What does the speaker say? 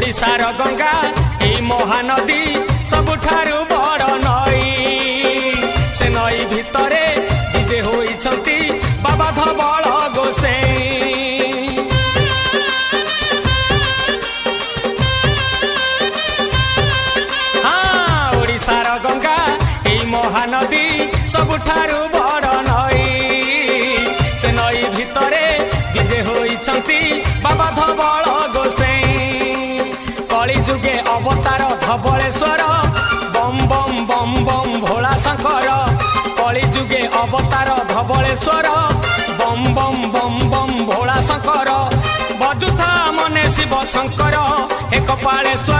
ओडिशार गंगा एई महानदी सबुठारु बड़ नई से नई भितरे विजे होइछंती बाबा धवल गोसेई। हाँ ओडिशार गंगा एई महानदी सबुठारु बड़ नई से नई भितरे विजे होइछंती बाबा धवल गोसेई। कली जुगे अवतार धवलेश्वर बम बम बम बम भोला शंकर। कली जुगे अवतार धवलेश्वर बम बम बम बम भोला शंकर। बजुथा मने शिव शंकर एक पालेश्वर